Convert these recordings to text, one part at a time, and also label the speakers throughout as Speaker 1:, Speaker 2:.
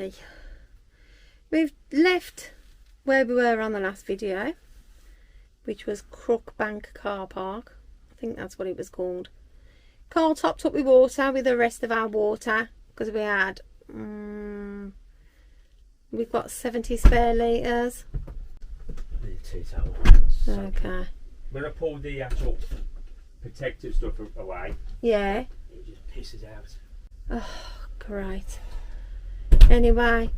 Speaker 1: Okay, we've left where we were on the last video, which was Crookbank Car Park. I think that's what it was called. Carl topped up with water with the rest of our water because we had we've got 70 spare litres.
Speaker 2: Need 2 towels.
Speaker 1: Okay.
Speaker 2: When I pulled the actual protective stuff away,
Speaker 1: yeah,
Speaker 2: it just pisses out.
Speaker 1: Oh, great. Anyway,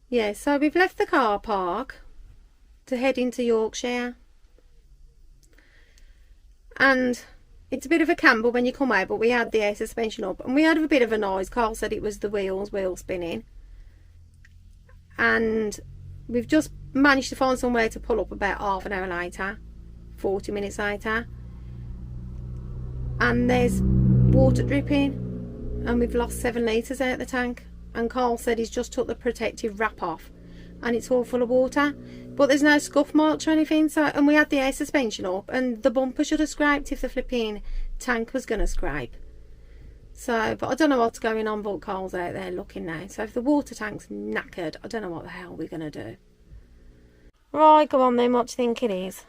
Speaker 1: yeah, so we've left the car park to head into Yorkshire, and it's a bit of a camber when you come out, but we had the air suspension up and we had a bit of a noise. Carl said it was the wheel spinning, and we've just managed to find somewhere to pull up about half an hour later, 40 minutes later, and there's water dripping and we've lost 7 litres out the tank, and Carl said he's just took the protective wrap off and it's all full of water, but there's no scuff marks or anything. So, and we had the air suspension up and the bumper should have scraped if the flipping tank was going to scrape. So, but I don't know what's going on, but Carl's out there looking now. So if the water tank's knackered, I don't know what the hell we're going to do. Right, go on then, what do you think it is?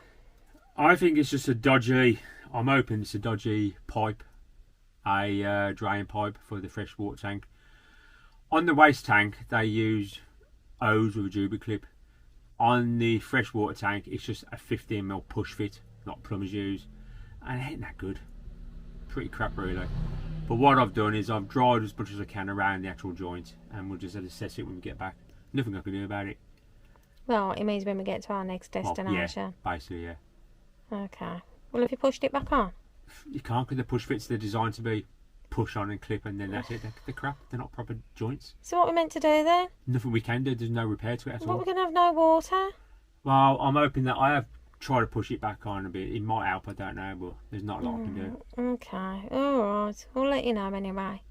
Speaker 2: I think it's just a dodgy, I'm hoping it's a dodgy pipe, a drain pipe for the fresh water tank. On the waste tank they used O's with a Juba clip. On the freshwater tank it's just a 15mm push fit, not plumbers use, and it ain't that good. Pretty crap really. But what I've done is I've dried as much as I can around the actual joint, and we'll just assess it when we get back. Nothing I can do about it.
Speaker 1: Well, it means when we get to our next destination.
Speaker 2: Yeah, basically, yeah.
Speaker 1: Okay. Well, have you pushed it back on?
Speaker 2: You can't, because the push fits, they're designed to be push on and clip, and then that's it. They're crap. They're not proper joints.
Speaker 1: So what are we meant to do then?
Speaker 2: Nothing we can do. There's no repair to it at all.
Speaker 1: But we're going to have no water.
Speaker 2: Well, I'm hoping that I have tried to push it back on a bit. It might help, I don't know, but there's not a lot I can do.
Speaker 1: Okay. Alright. We'll let you know anyway.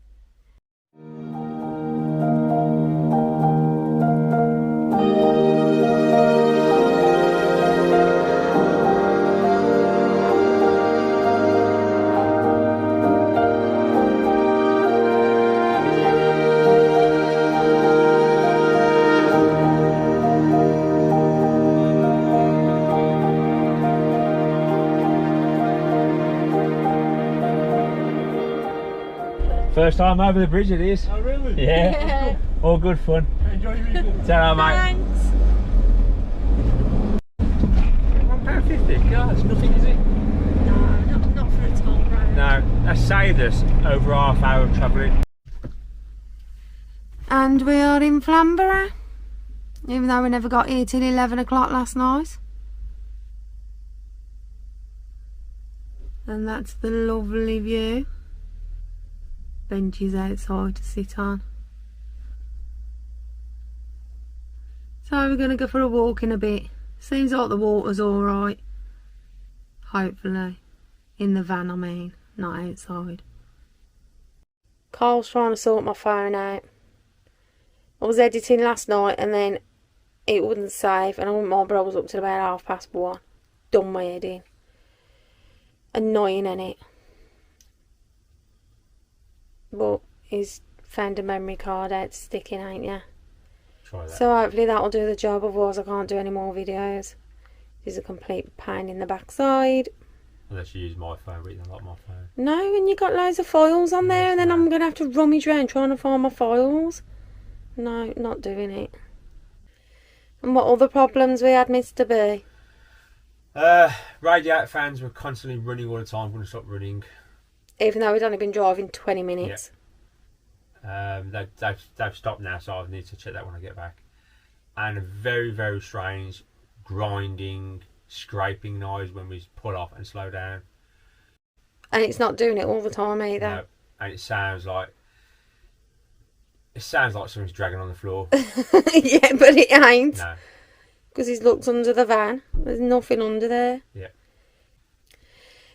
Speaker 2: First time over the bridge it is.
Speaker 3: Oh really?
Speaker 2: Yeah. All good fun.
Speaker 3: Enjoy your evening.
Speaker 2: Ta-ra, mate.
Speaker 1: Thanks.
Speaker 2: £1.50. God, that's nothing, is it?
Speaker 1: No, not for a toll road.
Speaker 2: No, that saved us over half hour of travelling.
Speaker 1: And we are in Flamborough, even though we never got here till 11 o'clock last night. And that's the lovely view. Benches outside to sit on. So we're going to go for a walk in a bit. Seems like the water's alright. Hopefully. In the van, I mean, not outside. Carl's trying to sort my phone out. I was editing last night and then it wouldn't save, and I wouldn't mind, but I was up till about 1:30. Done my editing. Annoying, innit? But he's found a memory card out to stick in, ain't ya?
Speaker 2: Try that.
Speaker 1: So hopefully that'll do the job, otherwise I can't do any more videos. It's a complete pain in the backside.
Speaker 2: Unless you use my phone, but you don't like my phone.
Speaker 1: No, and you got loads of files on there, and then I'm going to have to rummage around trying to find my files. No, not doing it. And what other problems we had, Mr. B?
Speaker 2: Radiator fans were constantly running all the time, wouldn't stop running.
Speaker 1: Even though we'd only been driving 20 minutes.
Speaker 2: Yeah. They've stopped now, so I need to check that when I get back. And a very, very strange grinding, scraping noise when we pull off and slow down.
Speaker 1: And it's not doing it all the time either.
Speaker 2: No, and it sounds like something's dragging on the floor.
Speaker 1: Yeah, but it ain't.
Speaker 2: No.
Speaker 1: Because he's looked under the van. There's nothing under there.
Speaker 2: Yeah.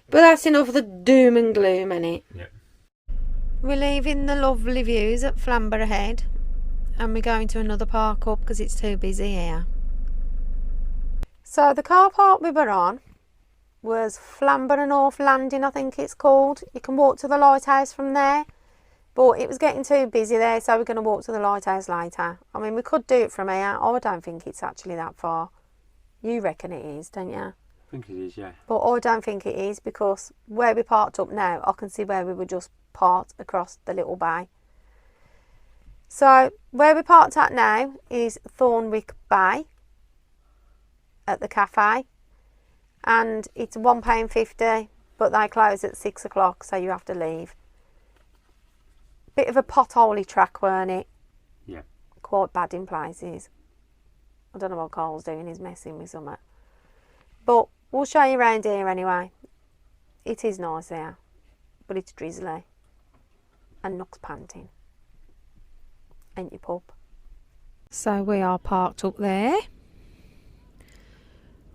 Speaker 1: But that's enough of the doom and gloom, innit?
Speaker 2: Yep.
Speaker 1: We're leaving the lovely views at Flamborough Head, and we're going to another park up because it's too busy here. So the car park we were on was Flamborough North Landing, I think it's called. You can walk to the lighthouse from there. But it was getting too busy there, so we're going to walk to the lighthouse later. I mean, we could do it from here. I don't think it's actually that far. You reckon it is, don't you?
Speaker 2: I think it is, yeah.
Speaker 1: But I don't think it is, because where we parked up now, I can see where we were just parked across the little bay. So where we parked at now is Thornwick Bay at the cafe, and it's £1.50, but they close at 6 o'clock, so you have to leave. Bit of a potholey track, weren't it?
Speaker 2: Yeah.
Speaker 1: Quite bad in places. I don't know what Carl's doing, he's messing with something. But we'll show you around here anyway. It is nice here, but it's drizzly. And Nook's panting. Ain't you, pup? So we are parked up there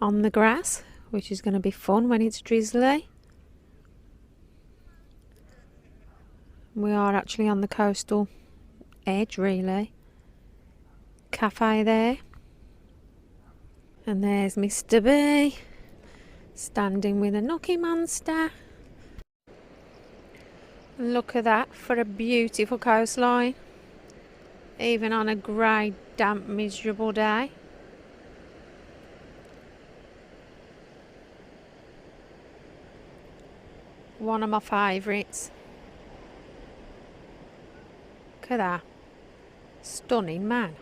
Speaker 1: on the grass, which is going to be fun when it's drizzly. We are actually on the coastal edge, really. Cafe there. And there's Mr. B standing with a Nookie monster. Look at that for a beautiful coastline, even on a grey, damp, miserable day. One of my favourites. Look at that. Stunning, man.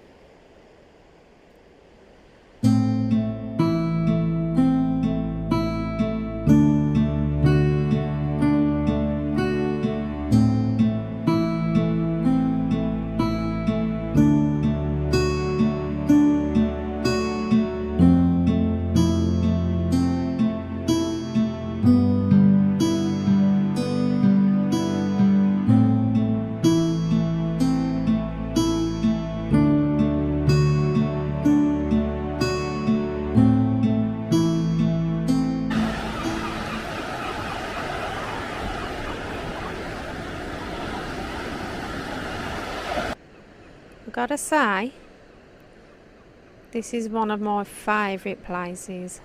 Speaker 1: Gotta say, this is one of my favourite places.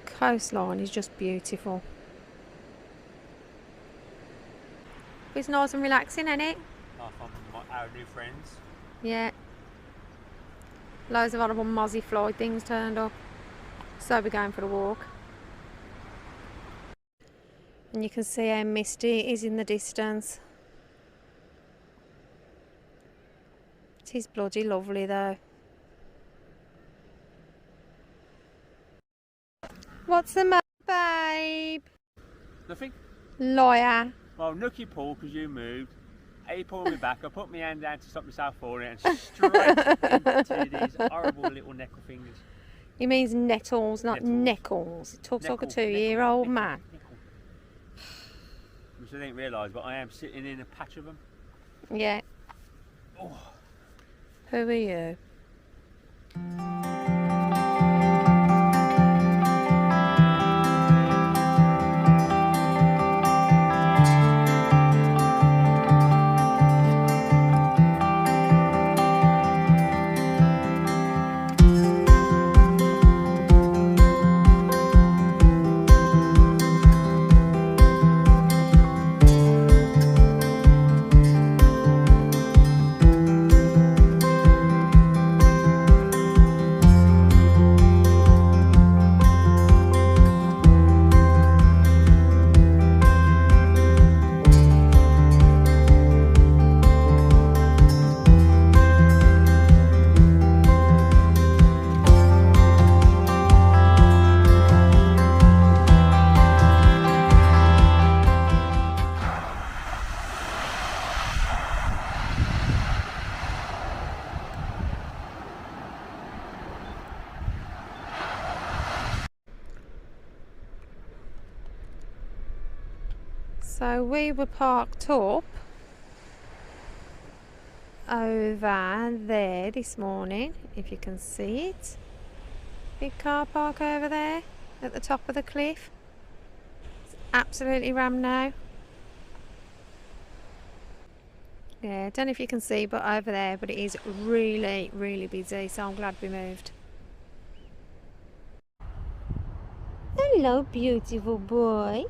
Speaker 1: Coastline is just beautiful. It's nice and relaxing, isn't it?
Speaker 2: Off on our new friends.
Speaker 1: Yeah. Loads of horrible mozzie fly things turned up. So we're going for a walk. And you can see how misty it is in the distance. It is bloody lovely though. What's the matter, babe?
Speaker 2: Nothing?
Speaker 1: Liar.
Speaker 2: Well, Nookie pulled because you moved. He pulled me back. I put my hand down to stop myself falling and straight into these horrible little neckle fingers.
Speaker 1: He means nettles, not neckles. He talks like a 2-year-old man.
Speaker 2: Which I didn't realise, but I am sitting in a patch of them.
Speaker 1: Yeah.
Speaker 2: Oh.
Speaker 1: Who are you? So we were parked up over there this morning, if you can see it. Big car park over there at the top of the cliff. It's absolutely rammed now. Yeah, I don't know if you can see, but over there, but it is really, really busy, so I'm glad we moved. Hello, beautiful boy.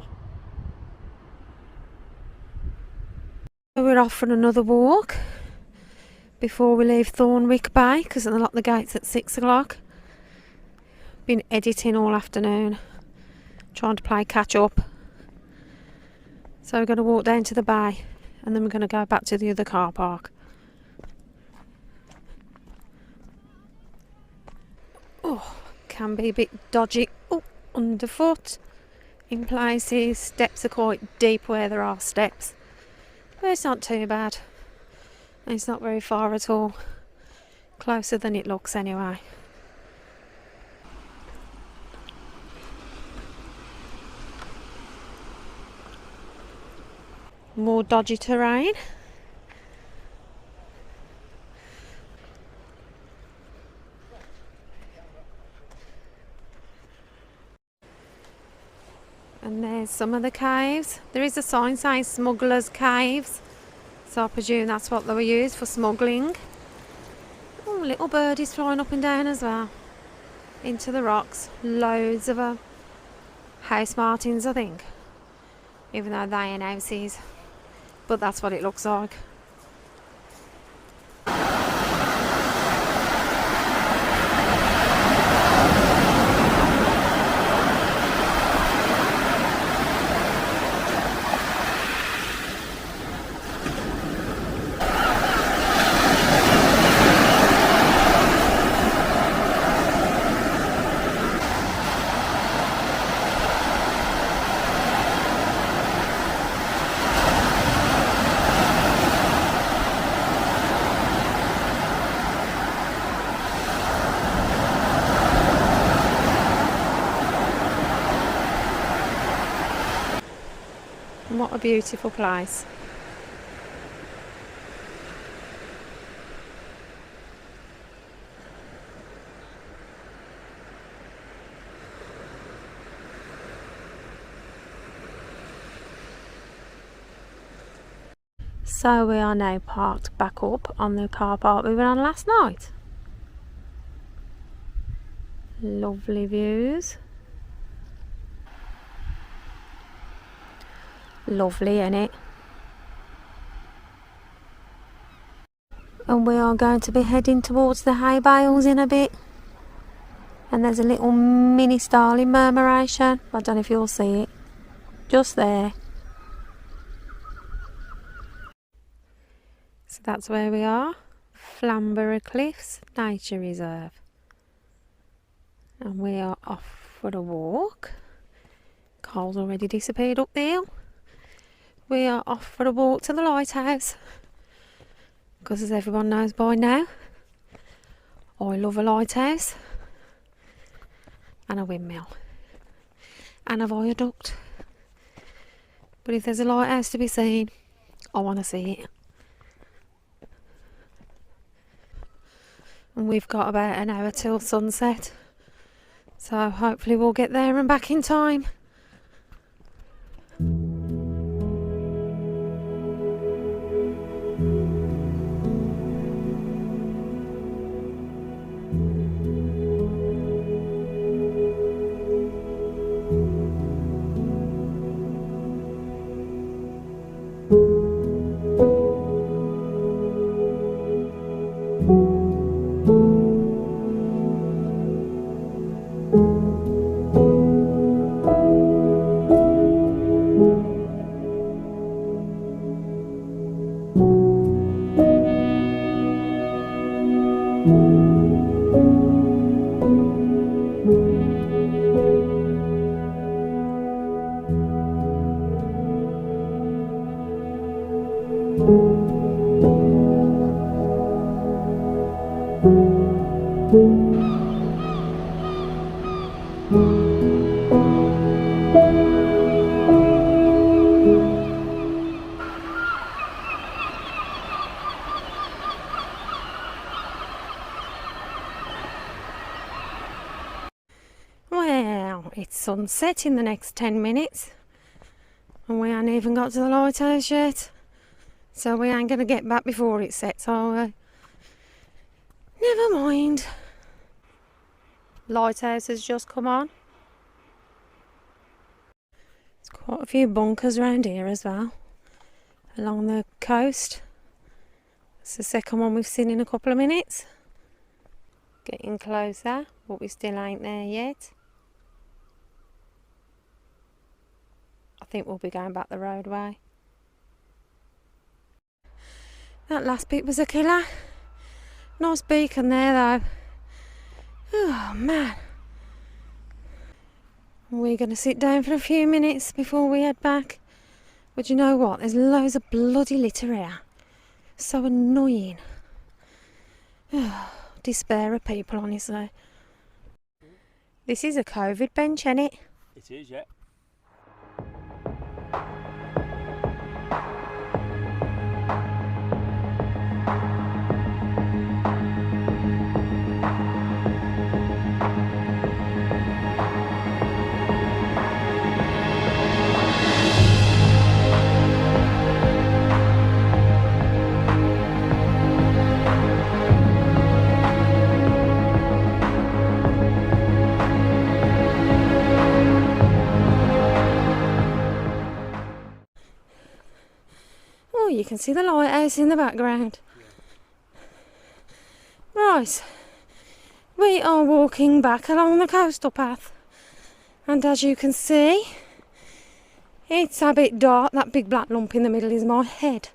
Speaker 1: We're off for another walk before we leave Thornwick Bay because they lock the gates at 6 o'clock. Been editing all afternoon, trying to play catch up. So we're going to walk down to the bay and then we're going to go back to the other car park. Oh, can be a bit dodgy. Oh, underfoot in places. Steps are quite deep where there are steps. But it's not too bad. It's not very far at all. Closer than it looks anyway. More dodgy terrain. And there's some of the caves. There is a sign saying Smugglers Caves, so I presume that's what they were used for, smuggling. Oh, little birdies flying up and down as well into the rocks. Loads of house martins, I think, even though they ain't houses, but that's what it looks like. What a beautiful place. So we are now parked back up on the car park we were on last night. Lovely views. Lovely, innit? And we are going to be heading towards the hay bales in a bit. And there's a little mini starling murmuration. I don't know if you'll see it. Just there. So that's where we are. Flamborough Cliffs Nature Reserve. And we are off for a walk. Cole's already disappeared up the hill. We are off for a walk to the lighthouse, because as everyone knows by now, I love a lighthouse and a windmill and a viaduct. But if there's a lighthouse to be seen, I want to see it. And we've got about an hour till sunset, so hopefully we'll get there and back in time. Well, it's sunset in the next 10 minutes and we ain't even got to the lighthouse yet, so we ain't going to get back before it sets, are we? Never mind. Lighthouse has just come on. There's quite a few bunkers around here as well, along the coast. It's the second one we've seen in a couple of minutes. Getting closer, but we still ain't there yet. I think we'll be going back the roadway. That last bit was a killer. Nice beacon there though. Oh man. We're going to sit down for a few minutes before we head back. But you know what? There's loads of bloody litter here. So annoying. Oh, despair of people, honestly. This is a COVID bench, ain't it?
Speaker 2: It is, yeah.
Speaker 1: Oh, you can see the lighthouse in the background. Yeah. Right, we are walking back along the coastal path, and as you can see, it's a bit dark. That big black lump in the middle is my head.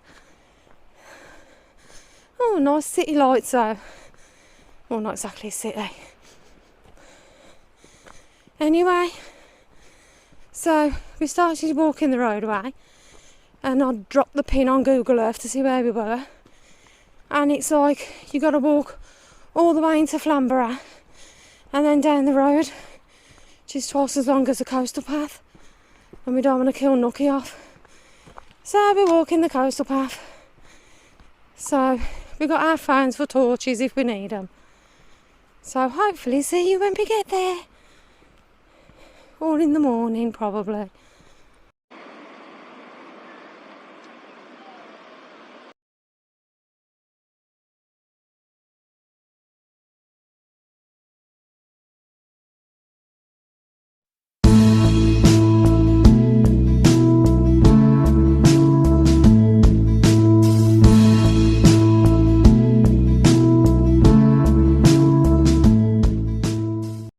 Speaker 1: Oh, nice city lights though. Well, not exactly a city. Anyway, so we started walking the roadway, and I dropped the pin on Google Earth to see where we were, and it's like you got to walk all the way into Flamborough and then down the road, which is twice as long as the coastal path, and we don't want to kill Nookie off, so we're walking the coastal path. So we got our phones for torches if we need them, so hopefully see you when we get there, or in the morning probably.